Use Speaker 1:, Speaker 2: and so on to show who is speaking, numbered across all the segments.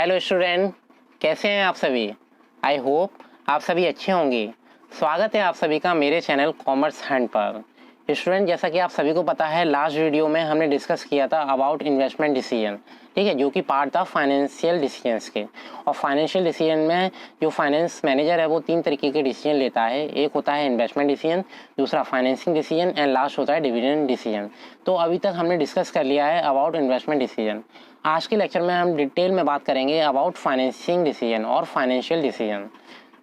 Speaker 1: Hello student, कैसे हैं आप सभी। आई होप आप सभी अच्छे होंगे। स्वागत है आप सभी का मेरे चैनल कॉमर्स हंट पर। स्टूडेंट, जैसा कि आप सभी को पता है, लास्ट वीडियो में हमने डिस्कस किया था अबाउट इन्वेस्टमेंट डिसीजन, ठीक है, जो कि पार्ट था फाइनेंशियल डिसीजंस के। और फाइनेंशियल डिसीजन में जो फाइनेंस मैनेजर है वो 3 तरीके के डिसीजन लेता है। एक होता है इन्वेस्टमेंट डिसीजन, दूसरा फाइनेंसिंग डिसीजन एंड लास्ट होता है डिविडेंड डिसीजन। तो अभी तक हमने डिस्कस कर लिया है अबाउट इन्वेस्टमेंट डिसीजन। आज के लेक्चर में हम डिटेल में बात करेंगे अबाउट फाइनेंसिंग डिसीजन और फाइनेंशियल डिसीजन।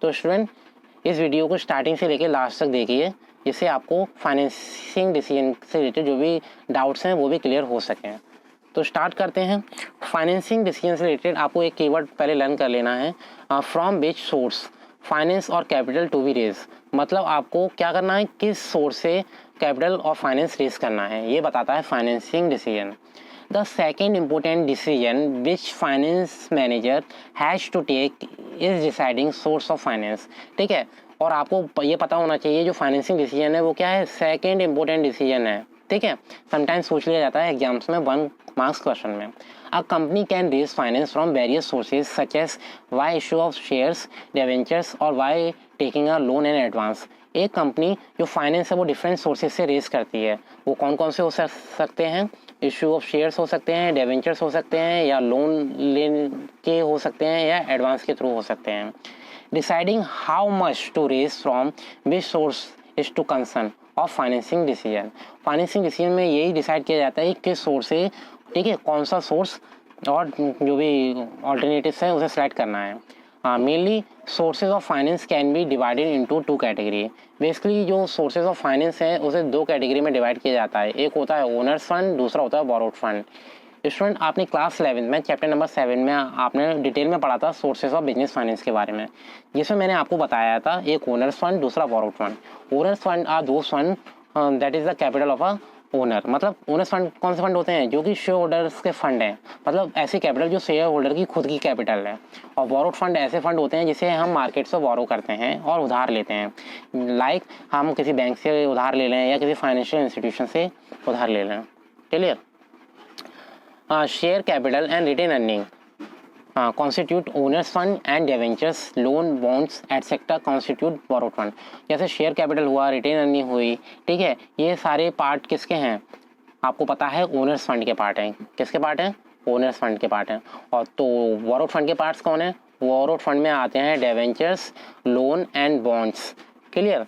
Speaker 1: तो स्टूडेंट, इस वीडियो को स्टार्टिंग से लेकर लास्ट तक देखिए, जिससे आपको फाइनेंसिंग डिसीजन से रिलेटेड जो भी डाउट्स हैं वो भी क्लियर हो सकें। तो स्टार्ट करते हैं। फाइनेंसिंग डिसीजन से रिलेटेड आपको एक कीवर्ड पहले लर्न कर लेना है, फ्रॉम विच सोर्स फाइनेंस और कैपिटल टू बी रेज। मतलब आपको क्या करना है, किस सोर्स से कैपिटल और फाइनेंस रेज करना है, ये बताता है financing decision. The second important decision which finance manager has to take is deciding source of finance। ठीक है, और आपको ये पता होना चाहिए जो फाइनेंसिंग डिसीजन है वो क्या है, सेकंड इम्पोर्टेंट डिसीजन है। ठीक है, समटाइम्स पूछ लिया जाता है एग्जाम्स में 1 मार्क्स क्वेश्चन में। A company can raise finance from various sources such as by issue of shares, debentures और by taking a loan in advance। एक कंपनी जो फाइनेंस है वो डिफरेंट सोर्सेज से रेज करती है। वो कौन कौन से हो सकते हैं, इशू ऑफ शेयर्स हो सकते हैं, डेवेंचर्स हो सकते हैं, या लोन ले के हो सकते हैं, या एडवांस के थ्रू हो सकते हैं। Deciding how much to raise from which source is to concern of financing decision. Financing decision में यही डिसाइड किया जाता है कि किस सोर्स से, ठीक है, कौन सा सोर्स और जो भी ऑल्टरनेटिव्स है उसे सेलेक्ट करना है। Mainly sources of finance can be divided into 2 category. Basically जो सोर्सेज ऑफ फाइनेंस है उसे 2 कैटेगरी में डिवाइड किया जाता है। एक होता है ओनर्स फंड, दूसरा होता है बोरोड फंड। स्टूडेंट, आपने क्लास 11 में चैप्टर नंबर 7 में आपने डिटेल में पढ़ा था सोर्सेज ऑफ बिजनेस फाइनेंस के बारे में, जिसमें मैंने आपको बताया था एक ओनर्स फंड, दूसरा borrowed fund. Owners fund are those fund that is the capital of a owner. मतलब ओनर्स फंड कौन से फंड होते हैं, जो कि शेयर होल्डर्स के फंड हैं, मतलब ऐसी कैपिटल जो शेयर होल्डर की खुद की कैपिटल है। और बोरोड फंड ऐसे फंड होते हैं जिसे हम मार्केट से बोरो करते हैं और उधार लेते हैं। लाइक हम किसी बैंक से उधार ले लें या किसी फाइनेंशियल इंस्टीट्यूशन से उधार ले लें। Clear. Share capital and retain earning constitute owners fund and debentures, loan, bonds etcetera constitute borrowed fund. जैसे शेयर कैपिटल हुआ, रिटेन अर्निंग हुई, ठीक है, ये सारे पार्ट किसके हैं, आपको पता है ओनर्स फंड के पार्ट हैं। किसके पार्ट हैं, ओनर्स फंड के पार्ट हैं। और तो बोरोड फंड के पार्ट्स कौन है, बोरोड फंड में आते हैं debentures, loan and bonds. Clear.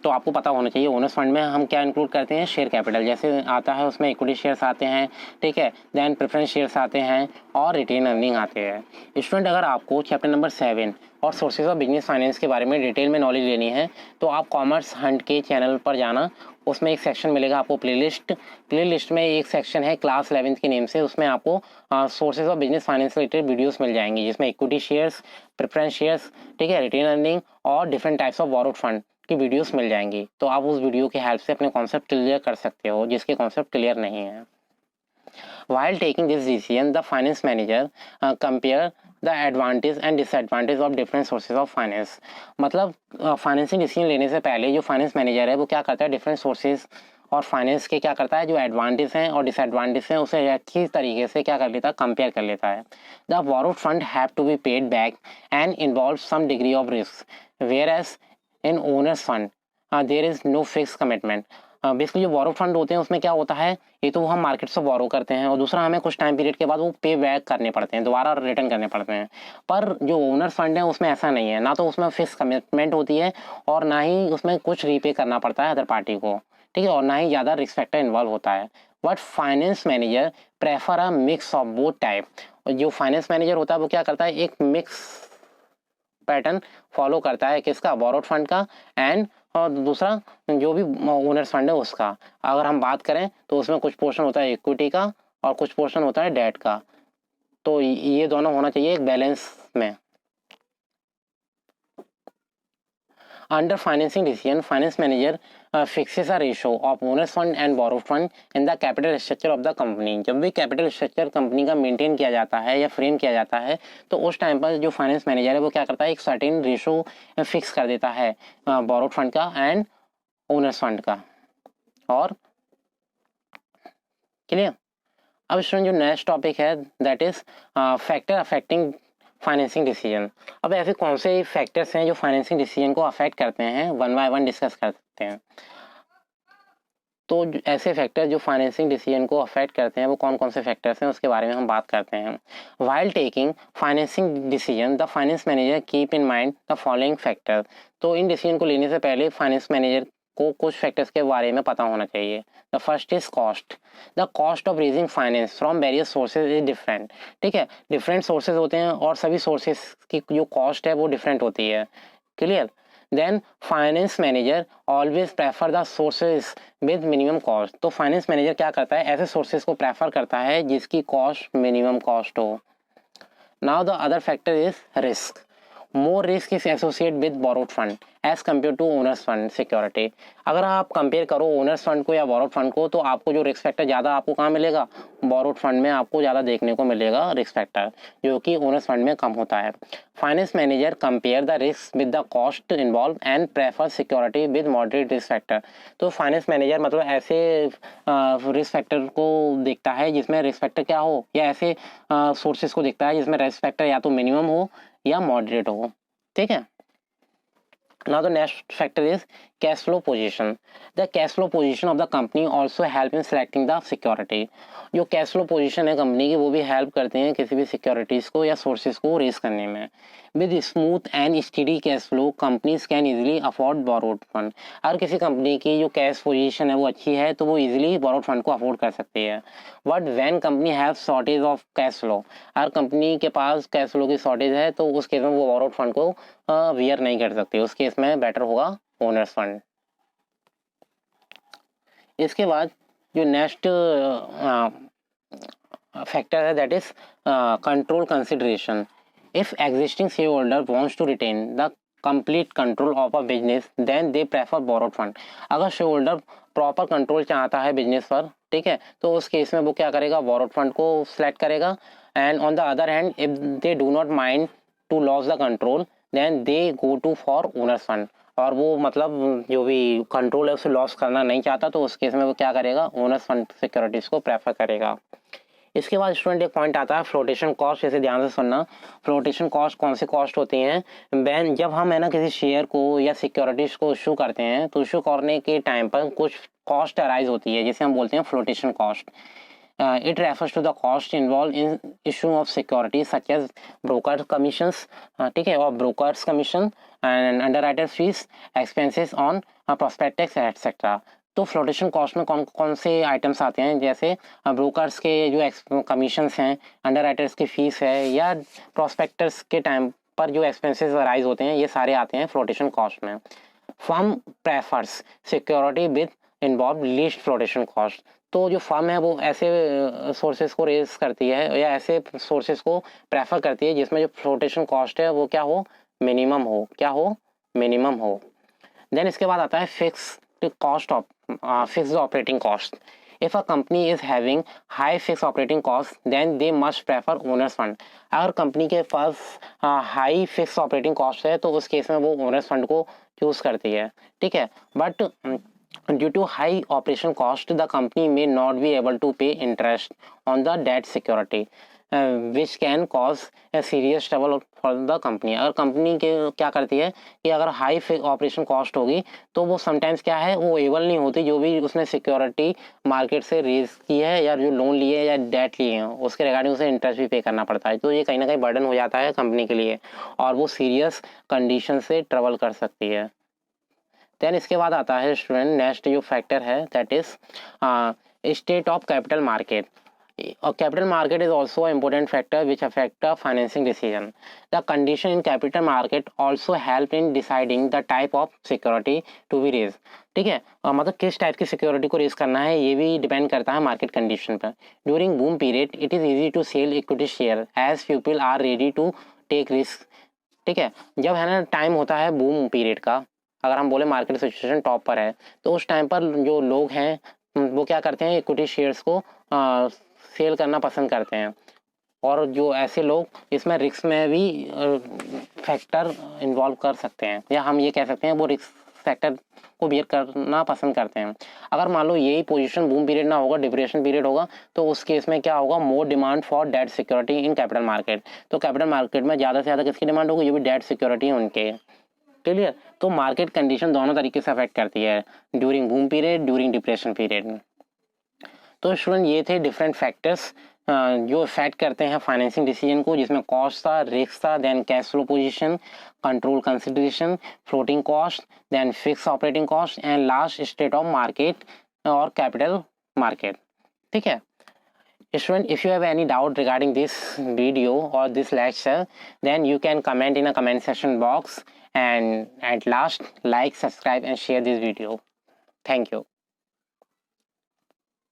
Speaker 1: तो आपको पता होना चाहिए ओनर्स फंड में हम क्या इंक्लूड करते हैं, शेयर कैपिटल जैसे आता है उसमें इक्विटी शेयर्स आते हैं, ठीक है, देन प्रेफरेंस शेयर्स आते हैं और रिटेन अर्निंग आते हैं। स्टूडेंट, अगर आपको चैप्टर नंबर 7 और सोर्सेज ऑफ बिजनेस फाइनेंस के बारे में डिटेल में नॉलेज लेनी है तो आप कॉमर्स हंट के चैनल पर जाना। उसमें एक सेक्शन मिलेगा आपको प्लेलिस्ट में एक सेक्शन है क्लास 11 के नेम से, उसमें आपको sources of business finance related videos मिल जाएंगी, जिसमें इक्विटी शेयर्स, प्रेफरेंस शेयर्स, ठीक है, रिटेन अर्निंग और different types of borrowed fund की वीडियोस मिल जाएंगी। तो आप उस वीडियो की हेल्प से अपने कॉन्सेप्ट क्लियर कर सकते हो जिसके कॉन्सेप्ट क्लियर नहीं है। While taking this decision, the finance manager compare the advantage and disadvantage of different sources of finance। मतलब फाइनेंसिंग डिसीजन लेने से पहले जो फाइनेंस मैनेजर है वो क्या करता है, डिफरेंट सोर्सेज और फाइनेंस के क्या करता है, जो एडवांटेज हैं और डिसएडवांटेज हैं उसे अच्छी तरीके से क्या कर लेता है, कंपेयर कर लेता है। The borrowed fund have to be paid back and involve some degree of risk, whereas in owners fund there is no fix commitment. Basically जो बोरो फंड होते हैं उसमें क्या होता है, ये तो हम मार्केट से बोरो करते हैं और दूसरा हमें कुछ टाइम पीरियड के बाद वो पे बैक करने पड़ते हैं, दोबारा रिटर्न करने पड़ते हैं। पर जो ओनर्स फंड है उसमें ऐसा नहीं है, ना तो उसमें फिक्स कमिटमेंट होती है और ना ही उसमें कुछ रीपे करना पड़ता है अदर पार्टी को, ठीक है, और ना ही ज़्यादा रिस्क फैक्टर इन्वॉल्व होता है। But finance manager prefer a mix of both type. जो फाइनेंस मैनेजर होता है वो क्या करता है, एक मिक्स पैटर्न फॉलो करता है, किसका, बोरोड फंड का एंड और दूसरा जो भी ओनर्स फंड है उसका। अगर हम बात करें तो उसमें कुछ पोर्शन होता है इक्विटी का और कुछ पोर्शन होता है डेट का। तो ये दोनों होना चाहिए एक बैलेंस में। Under financing decision finance manager fixes a ratio of owners fund and borrowed fund in the capital structure of the company। जब भी कैपिटल स्ट्रक्चर कंपनी का मेंटेन किया जाता है या फ्रेम किया जाता है तो उस टाइम पर जो फाइनेंस मैनेजर है वो क्या करता है, एक सर्टेन रेशो फिक्स कर देता है बोरोड फंड का एंड ओनर्स फंड का। और क्लियर। अब स्टूडेंट जो नेक्स्ट टॉपिक है that is factor affecting financing decision. अब ऐसे कौन से फैक्टर्स हैं जो फाइनेंसिंग डिसीजन को अफेक्ट करते हैं, वन बाय वन डिस्कस करते हैं। तो ऐसे फैक्टर जो फाइनेंसिंग डिसीजन को अफेक्ट करते हैं वो कौन कौन से फैक्टर्स हैं उसके बारे में हम बात करते हैं। While taking financing decision the finance manager keep in mind the following factor. तो इन डिसीजन को लेने से पहले फाइनेंस मैनेजर को कुछ फैक्टर्स के बारे में पता होना चाहिए। The first is cost. The cost of raising finance from various sources is different. ठीक है, डिफरेंट सोर्सेज होते हैं और सभी सोर्सेज की जो कॉस्ट है वो डिफरेंट होती है। Clear. Then finance manager always prefer the sources with minimum cost. तो फाइनेंस मैनेजर क्या करता है, ऐसे सोर्सेज को प्रेफर करता है जिसकी कॉस्ट मिनिमम कॉस्ट हो। Now the other factor is risk. More risk is associate with borrowed fund as compare to owners fund security. अगर आप कंपेयर करो ओनर्स फंड को या बोरोड फंड को, तो आपको जो रिस्क फैक्टर ज़्यादा आपको कहाँ मिलेगा, बोरोड फंड में आपको ज़्यादा देखने को मिलेगा रिस्क फैक्टर, जो कि ओनर्स फंड में कम होता है। Finance manager compare the risk with the cost involve and prefer security with moderate risk factor. तो फाइनेंस मैनेजर मतलब ऐसे रिस्क फैक्टर को देखता है जिसमें रिस्क फैक्टर क्या हो, या ऐसे सोर्सेज को देखता है जिसमें रिस्क फैक्टर या तो मिनिमम हो या मॉडरेट हो। ठीक है। Now the next factor is cash flow position. The cash flow position of the company also help in selecting the security. जो कैश फ्लो पोजीशन है कंपनी की वो भी हेल्प करते हैं किसी भी सिक्योरिटीज को या सोर्सेज को रेज करने में। With smooth and study cash flow companies can easily afford borrowed fund. अगर किसी कंपनी की जो कैश पोजीशन है वो अच्छी है तो वो इजीली बोरोड फंड को अफोर्ड कर सकती है। But when company have shortage of cash flow, अगर कंपनी के पास कैश फ्लो की शॉर्टेज है तो उस केस में वो बोरोड फंड को वियर नहीं कर सकती, उस केस में बेटर होगा ओनर्स फंड। इसके बाद जो नेक्स्ट फैक्टर है that is control consideration. If existing share holder wants to retain the complete control of a business then they prefer borrowed fund. अगर शेयर होल्डर प्रॉपर कंट्रोल चाहता है business पर, ठीक है, तो उस केस में वो क्या करेगा, बोरोड फंड को सिलेक्ट करेगा। And on the other hand if they do not mind to loss the control then they go to for owners fund. और वो मतलब जो भी कंट्रोल है उसे लॉस करना नहीं चाहता तो उस केस में वो क्या करेगा, ओनर्स फंड सिक्योरिटीज को प्रेफर करेगा। इसके बाद स्टूडेंट एक पॉइंट आता है फ्लोटेशन कॉस्ट, जैसे ध्यान से सुनना। फ्लोटेशन कॉस्ट कौन सी कॉस्ट होती हैं, बैन जब हम है ना किसी शेयर को या सिक्योरिटीज को इशू करते हैं तो इशू करने के टाइम पर कुछ कॉस्ट अराइज होती है जिसे हम बोलते हैं flotation cost. It refers to the cost involved in issue of securities such as broker commissions, ठीक है, और brokers commission and underwriter fees, expenses on prospectus etc. तो फ्लोटेशन कॉस्ट में कौन कौन से आइटम्स आते हैं, जैसे ब्रोकर्स के जो कमीशंस हैं, अंडरराइटर्स की फीस है, या प्रोस्पेक्टर्स के टाइम पर जो एक्सपेंसेस अराइज होते हैं, ये सारे आते हैं फ्लोटेशन कॉस्ट में। Firm prefers security with involve least flotation cost. तो जो फर्म है वो ऐसे सोर्सेज को रेज करती है या ऐसे सोर्सेज को प्रेफर करती है जिसमें जो फ्लोटेशन कॉस्ट है वो क्या हो, मिनिमम हो। क्या हो, मिनिमम हो। देन इसके बाद आता है fixed cost of fixed operating cost. If a company is having high fix operating cost then they must prefer owners fund. अगर कंपनी के पास हाई फिक्स ऑपरेटिंग कॉस्ट है तो उस केस में वो ओनर्स फंड को चूज करती है। ठीक है, but due to high operation cost the company may not be able to pay interest on the debt security which can cause a serious trouble for the company। अगर company के क्या करती है कि अगर हाई ऑपरेशन कॉस्ट होगी तो वो समटाइम्स क्या है, वो एबल नहीं होती जो भी उसने सिक्योरिटी मार्केट से रेज की है या जो लोन लिए या डेट लिए हैं उसके रिगार्डिंग उसे इंटरेस्ट भी पे करना पड़ता है। तो ये कहीं ना कहीं बर्डन हो जाता है कंपनी के लिए और वो सीरियस कंडीशन से ट्रेवल कर सकती है। देन इसके बाद आता है स्टूडेंट नेक्स्ट जो फैक्टर है that is state of capital market. Capital market is also important factor which affect financing decision. The condition in capital market also help in deciding the type of security to be raise. ठीक है, मतलब किस type की security को raise करना है ये भी डिपेंड करता है मार्केट कंडीशन पर। During boom period it is easy to sell equity share as people are ready to take risk. ठीक है, जब है ना टाइम होता है बूम पीरियड का, अगर हम बोले मार्केट सिचुएशन टॉप पर है तो उस टाइम पर जो लोग हैं वो क्या करते हैं, इक्विटी शेयर्स को सेल करना पसंद करते हैं। और जो ऐसे लोग इसमें रिस्क में भी फैक्टर इन्वॉल्व कर सकते हैं या हम ये कह सकते हैं वो रिस्क फैक्टर को बियर करना पसंद करते हैं। अगर मान लो यही पोजीशन बूम पीरियड ना होगा, डिप्रेशन पीरियड होगा, तो उस केस में क्या होगा, more demand for debt security in capital market. तो कैपिटल मार्केट में ज़्यादा से ज़्यादा किसकी डिमांड होगी, जो भी डेट सिक्योरिटी है उनके। क्लियर। तो मार्केट कंडीशन दोनों तरीके से अफेक्ट करती है, during boom period, during depression period. तो स्टूडेंट ये थे डिफरेंट फैक्टर्स जो इफेक्ट करते हैं फाइनेंसिंग डिसीजन को, जिसमें कॉस्ट था, रिस्क था, then cash flow position, control consideration, floating cost, then fix operating cost and last state of market और कैपिटल मार्केट। ठीक है student, if you have any doubt regarding this video or this lecture, then you can comment in a comment section box, and at last like, subscribe and share this video. Thank you.